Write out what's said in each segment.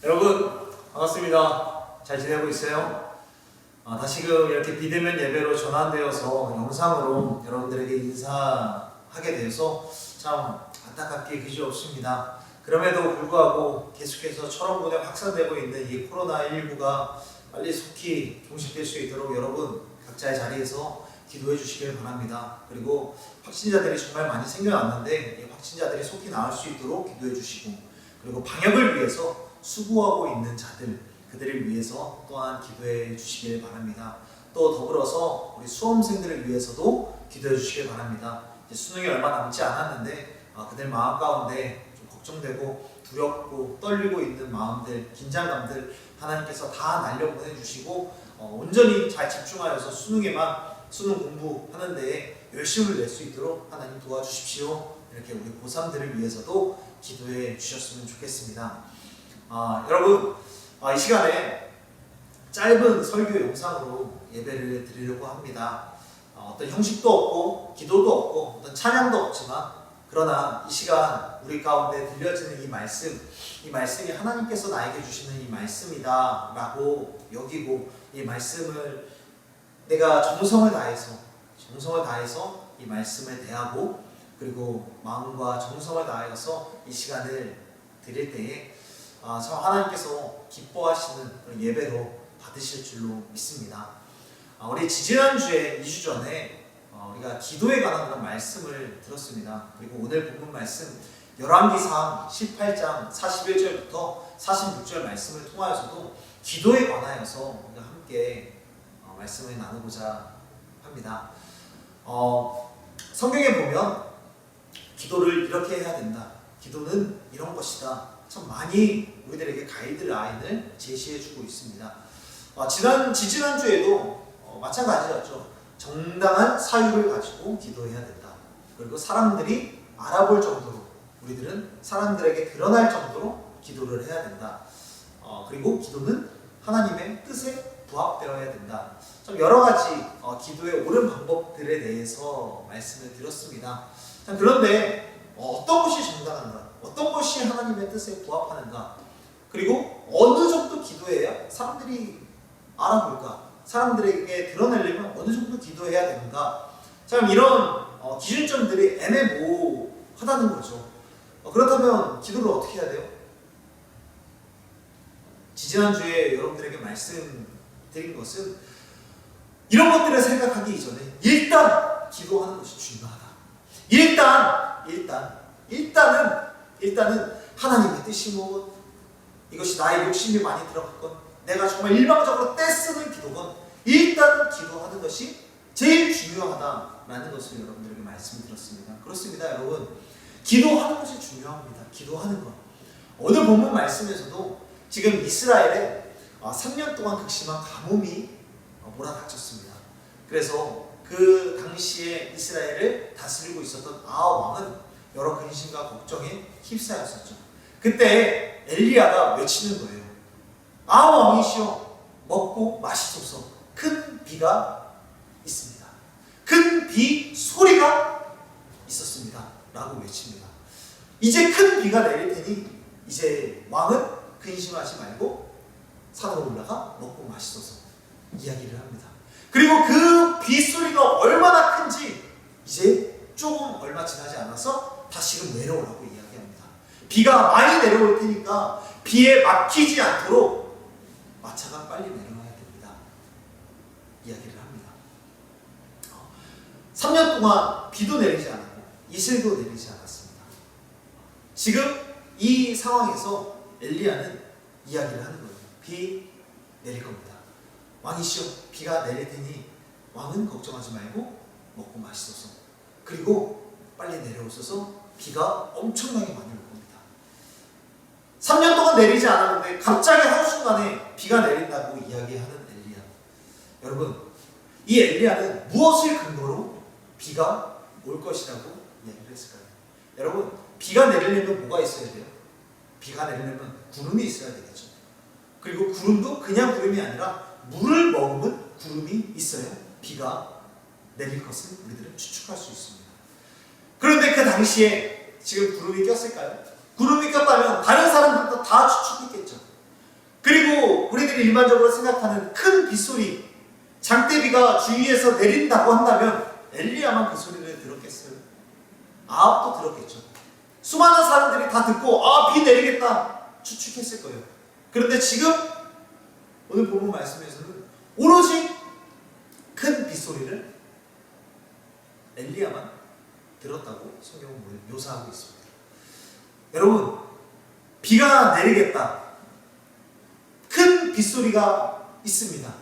여러분 반갑습니다. 잘 지내고 있어요? 다시금 이렇게 비대면 예배로 전환되어서 영상으로 여러분들에게 인사하게 돼서 참 안타깝게 그지없습니다. 그럼에도 불구하고 계속해서 철원군에 확산되고 있는 이 코로나19가 빨리 속히 종식될 수 있도록 여러분 각자의 자리에서 기도해 주시길 바랍니다. 그리고 확진자들이 정말 많이 생겨났는데 이 확진자들이 속히 나을 수 있도록 기도해 주시고, 그리고 방역을 위해서 수고하고 있는 자들, 그들을 위해서 또한 기도해 주시길 바랍니다. 또 더불어서 우리 수험생들을 위해서도 기도해 주시길 바랍니다. 이제 수능이 얼마 남지 않았는데 그들 마음 가운데 좀 걱정되고 두렵고 떨리고 있는 마음들, 긴장감들 하나님께서 다 날려보내 주시고 온전히 잘 집중하여서 수능 공부하는 데에 열심을 낼 수 있도록 하나님 도와주십시오. 이렇게 우리 고3들을 위해서도 기도해 주셨으면 좋겠습니다. 여러분 이 시간에 짧은 설교 영상으로 예배를 드리려고 합니다. 어떤 형식도 없고 기도도 없고 어떤 찬양도 없지만, 그러나 이 시간 우리 가운데 들려지는 이 말씀이 하나님께서 나에게 주시는 이 말씀이다 라고 여기고, 이 말씀을 내가 정성을 다해서 이 말씀을 대하고, 그리고 마음과 정성을 다하여서 이 시간을 드릴 때에 참 하나님께서 기뻐하시는 그런 예배로 받으실 줄로 믿습니다. 우리 지지난주에 2주 전에 우리가 기도에 관한 그런 말씀을 들었습니다. 그리고 오늘 본문 말씀 열왕기상 18장 41절부터 46절 말씀을 통하여서도 기도에 관하여서 우리가 함께 말씀을 나누고자 합니다. 성경에 보면 기도를 이렇게 해야 된다, 기도는 이런 것이다, 참 많이 우리들에게 가이드라인을 제시해주고 있습니다. 지지난주에도 마찬가지였죠. 정당한 사유를 가지고 기도해야 된다. 그리고 사람들이 알아볼 정도로, 우리들은 사람들에게 드러날 정도로 기도를 해야 된다. 그리고 기도는 하나님의 뜻에 부합되어야 된다. 좀 여러 가지 기도의 옳은 방법들에 대해서 말씀을 드렸습니다. 그런데 어떤 것이 정당한가? 어떤 것이 하나님의 뜻에 부합하는가? 그리고 어느 정도 기도해야 사람들이 알아볼까? 사람들에게 드러내려면 어느 정도 기도해야 되는가? 참 이런 기준점들이 애매모호하다는 거죠. 그렇다면 기도를 어떻게 해야 돼요? 지지난주에 여러분들에게 말씀드린 것은 이런 것들을 생각하기 이전에 일단 기도하는 것이 중요하다. 일단은 하나님의 뜻이 무엇, 이것이 나의 욕심이 많이 들어갔건, 내가 정말 일방적으로 떼쓰는 기도건, 일단 기도하는 것이 제일 중요하다라는 것을 여러분들에게 말씀드렸습니다. 그렇습니다, 여러분. 기도하는 것이 중요합니다. 기도하는 것. 오늘 본문 말씀에서도 지금 이스라엘에 3년 동안 극심한 가뭄이 몰아닥쳤습니다. 그래서 그 당시에 이스라엘을 다스리고 있었던 아합 왕은 여러 근심과 걱정에 휩싸였었죠. 그때 엘리야가 외치는 거예요. 아합 왕이시여, 먹고 마시소서. 큰 비가 있습니다. 큰 비 소리가 있었습니다 라고 외칩니다. 이제 큰 비가 내릴 테니 이제 왕은 근심하지 말고 산으로 올라가 먹고 마시소서 이야기를 합니다. 그리고 그 빗소리가 얼마나 큰지 이제 조금 얼마 지나지 않아서 다시금 내려오라고 이야기합니다. 비가 많이 내려올 테니까 비에 막히지 않도록 마차가 빨리 내려와야 됩니다. 이야기를 합니다. 3년 동안 비도 내리지 않았고 이슬도 내리지 않았습니다. 지금 이 상황에서 엘리야는 이야기를 하는 거예요. 비 내릴 겁니다. 왕이시여, 비가 내릴 테니 왕은 걱정하지 말고 먹고 마시소서. 그리고 빨리 내려오소서. 비가 엄청나게 많이 올 겁니다. 3년 동안 내리지 않았는데 갑자기 한순간에 비가 내린다고 이야기하는 엘리야. 여러분, 이 엘리야는 무엇을 근거로 비가 올 것이라고 이야기를 했을까요? 여러분, 비가 내리려면 뭐가 있어야 돼요? 비가 내리려면 구름이 있어야 되겠죠. 그리고 구름도 그냥 구름이 아니라 물을 머금은 구름이 있어야 비가 내릴 것을 우리들은 추측할 수 있습니다. 그런데 그 당시에 지금 구름이 꼈을까요? 구름이 꼈다면 다른 사람들도 다 추측했겠죠. 그리고 우리들이 일반적으로 생각하는 큰 빗소리, 장대비가 주위에서 내린다고 한다면 엘리야만 그 소리를 들었겠어요? 아합도 들었겠죠. 수많은 사람들이 다 듣고 비 내리겠다 추측했을 거예요. 그런데 지금 오늘 본문 말씀에서는 오로지 큰 빗소리를 엘리야만 들었다고 성경은 묘사하고 있습니다. 여러분, 비가 내리겠다, 큰 빗소리가 있습니다.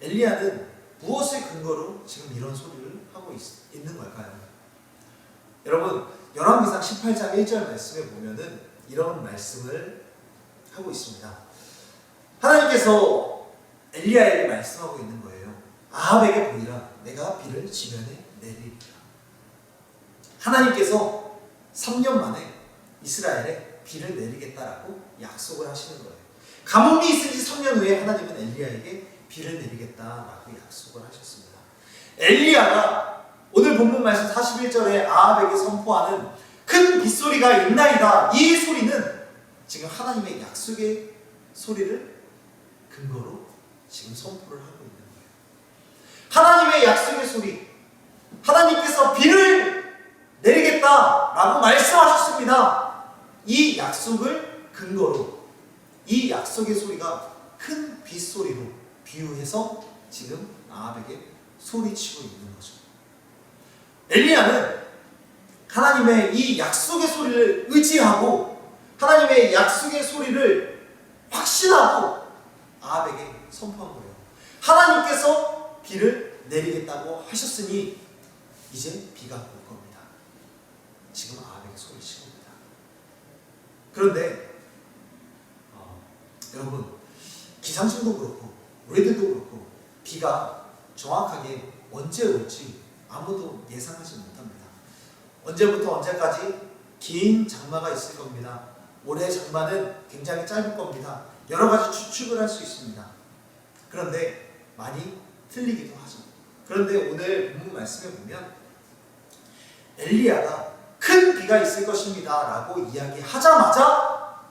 엘리야는 무엇을 근거로 지금 이런 소리를 하고 있는 걸까요? 여러분, 열왕기상 18장 1절 말씀에 보면은 이런 말씀을 하고 있습니다. 하나님께서 엘리야에게 말씀하고 있는 거예요. 아합에게 보이라, 내가 비를 지면에 내리리라. 하나님께서 3년 만에 이스라엘에 비를 내리겠다라고 약속을 하시는 거예요. 가뭄이 있은 지 3년 후에 하나님은 엘리야에게 비를 내리겠다라고 약속을 하셨습니다. 엘리야가 오늘 본문 말씀 41절에 아합에게 선포하는 큰 빗소리가 있나이다, 이 소리는 지금 하나님의 약속의 소리를 근거로 지금 선포를 하고 있는 거예요. 하나님의 약속의 소리, 하나님께서 비를 내리겠다라고 말씀하셨습니다. 이 약속을 근거로 이 약속의 소리가 큰 빗소리로 비유해서 지금 아합에게 소리치고 있는 거죠. 엘리야는 하나님의 이 약속의 소리를 의지하고 하나님의 약속의 소리를 확신하고 아합에게 선포한 거예요. 하나님께서 비를 내리겠다고 하셨으니 이제 비가 올 겁니다. 지금 아합에게 소리친 겁니다. 그런데 여러분, 기상청도 그렇고 우리들도 그렇고 비가 정확하게 언제 올지 아무도 예상하지 못합니다. 언제부터 언제까지 긴 장마가 있을 겁니다. 올해 장마는 굉장히 짧을 겁니다. 여러 가지 추측을 할 수 있습니다. 그런데 많이 틀리기도 하죠. 그런데 오늘 본문 말씀에 보면 엘리야가 큰 비가 있을 것입니다 라고 이야기하자마자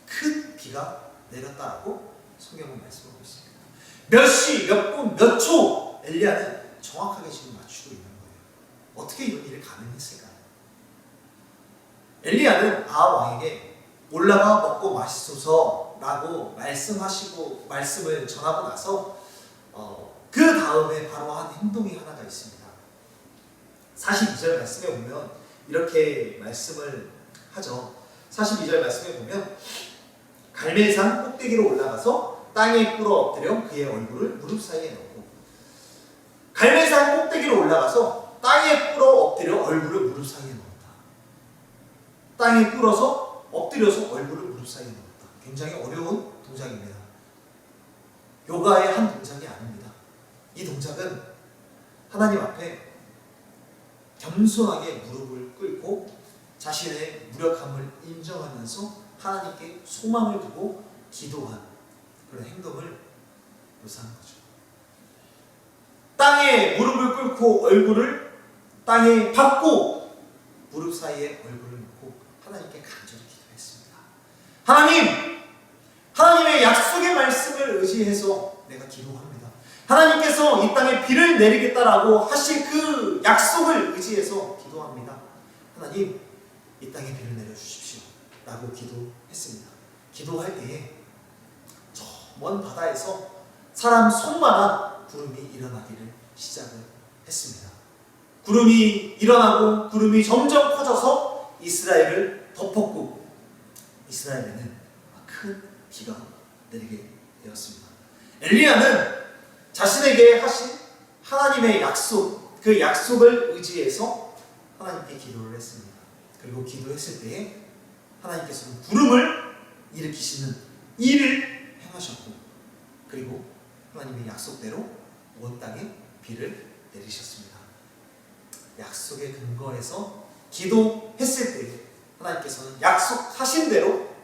큰 비가 내렸다라고 성경은 말씀하고 있습니다. 몇 시, 몇 분, 몇 초 엘리야는 정확하게 지금 맞추고 있는 거예요. 어떻게 이런 일이 가능했을까요? 엘리야는 아합 왕에게 올라가 먹고 마시소서라고 말씀하시고 말씀을 전하고 나서 그 다음에 바로 한 행동이 하나가 있습니다. 42절 말씀에 보면 이렇게 말씀을 하죠. 42절 말씀에 보면 갈멜산 꼭대기로 올라가서 땅에 꿇어 엎드려 그의 얼굴을 무릎 사이에 넣고, 갈멜산 꼭대기로 올라가서 땅에 꿇어 엎드려 얼굴을 무릎 사이에 넣었다. 땅에 꿇어서 엎드려서 얼굴을 무릎 사이에 넣었다. 굉장히 어려운 동작입니다. 요가의 한 동작이 아닙니다. 이 동작은 하나님 앞에 겸손하게 무릎을 꿇고 자신의 무력함을 인정하면서 하나님께 소망을 두고 기도한 그런 행동을 묘사한 거죠. 땅에 무릎을 꿇고 얼굴을 땅에 박고 무릎 사이에 얼굴을 놓고 하나님께 간절히 기도했습니다. 하나님의 약속의 말씀을 의지해서 내가 기도합니다. 하나님께서 이 땅에 비를 내리겠다라고 하신 그 약속을 의지해서 기도합니다. 하나님, 이 땅에 비를 내려주십시오 라고 기도했습니다. 기도할 때에 저 먼 바다에서 사람 손만한 구름이 일어나기를 시작을 했습니다. 구름이 일어나고 구름이 점점 커져서 이스라엘을 덮었고 이스라엘에는 큰 비가 내리게 되었습니다. 엘리야는 자신에게 하신 하나님의 약속, 그 약속을 의지해서 하나님께 기도를 했습니다. 그리고 기도했을 때에 하나님께서는 구름을 일으키시는 일을 행하셨고, 그리고 하나님의 약속대로 온 땅에 비를 내리셨습니다. 약속의 근거에서 기도했을 때 하나님께서는 약속하신 대로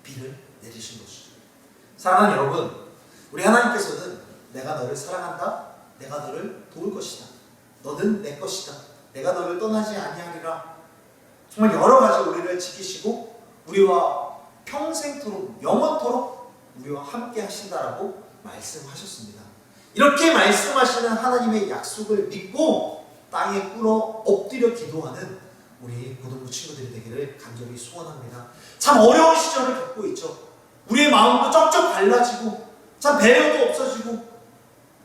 비를 내리신 것이죠. 사랑하는 여러분, 우리 하나님께서는 내가 너를 사랑한다, 내가 너를 도울 것이다, 너는 내 것이다, 내가 너를 떠나지 아니하리라, 정말 여러 가지 우리를 지키시고 우리와 평생토록 영원토록 우리와 함께 하신다라고 말씀하셨습니다. 이렇게 말씀하시는 하나님의 약속을 믿고 땅에 꿇어 엎드려 기도하는 우리 고등부 친구들이 되기를 간절히 소원합니다. 참 어려운 시절을 겪고 있죠. 우리의 마음도 쩍쩍 갈라지고 참 배려도 없어지고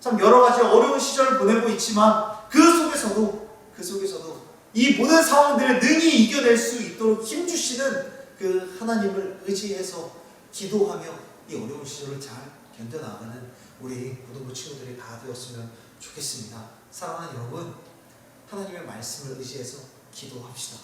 참 여러 가지 어려운 시절을 보내고 있지만 그 속에서도 이 모든 상황들을 능히 이겨낼 수 있도록 힘주시는 그 하나님을 의지해서 기도하며 이 어려운 시절을 잘 견뎌나가는 우리 고등부 친구들이 다 되었으면 좋겠습니다. 사랑하는 여러분, 하나님의 말씀을 의지해서 기도합시다.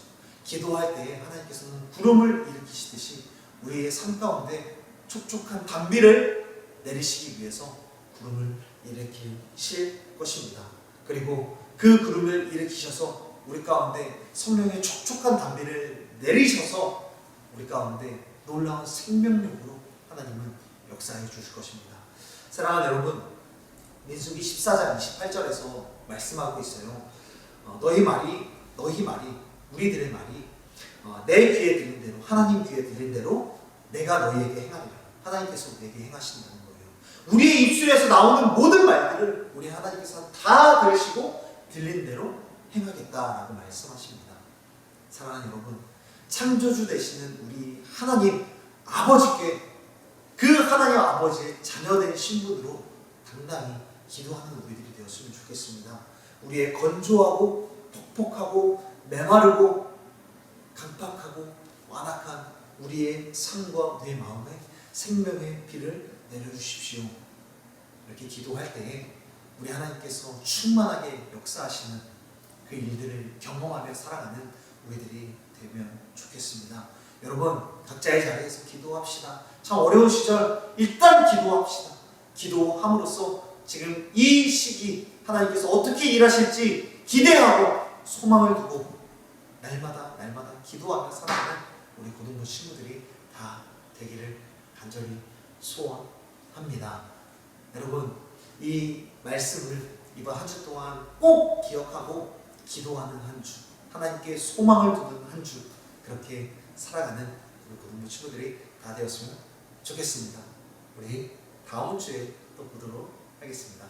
기도할 때 하나님께서는 구름을 일으키시듯이 우리의 삶 가운데 촉촉한 단비를 내리시기 위해서 구름을 일으키실 것입니다. 그리고 그 구름을 일으키셔서 우리 가운데 성령의 촉촉한 단비를 내리셔서 우리 가운데 놀라운 생명력으로 하나님은 역사해 주실 것입니다. 사랑하는 여러분, 민수기 14장 28절에서 말씀하고 있어요. 너희 말이 우리들의 말이 내 귀에 들린 대로, 하나님 귀에 들린 대로 내가 너희에게 행하리라. 하나님께서 우리에게 행하신다는 거예요. 우리의 입술에서 나오는 모든 말들을 우리 하나님께서 다 들으시고 들린 대로 행하겠다라고 말씀하십니다. 사랑하는 여러분, 창조주 되시는 우리 하나님 아버지께 그 하나님 아버지의 자녀된 신분으로 당당히 기도하는 우리들이 되었으면 좋겠습니다. 우리의 건조하고 퍽퍽하고 메마르고 강팍하고 완악한 우리의 삶과 우리의 마음에 생명의 비를 내려주십시오. 이렇게 기도할 때에 우리 하나님께서 충만하게 역사하시는 그 일들을 경험하며 살아가는 우리들이 되면 좋겠습니다. 여러분, 각자의 자리에서 기도합시다. 참 어려운 시절 일단 기도합시다. 기도함으로써 지금 이 시기 하나님께서 어떻게 일하실지 기대하고 소망을 두고 날마다 기도하며 살아가는 우리 고등부 친구들이 다 되기를 간절히 소원합니다. 여러분, 이 말씀을 이번 한 주 동안 꼭 기억하고 기도하는 한 주, 하나님께 소망을 두는 한 주, 그렇게 살아가는 우리 고등부 친구들이 다 되었으면 좋겠습니다. 우리 다음 주에 또 보도록 하겠습니다.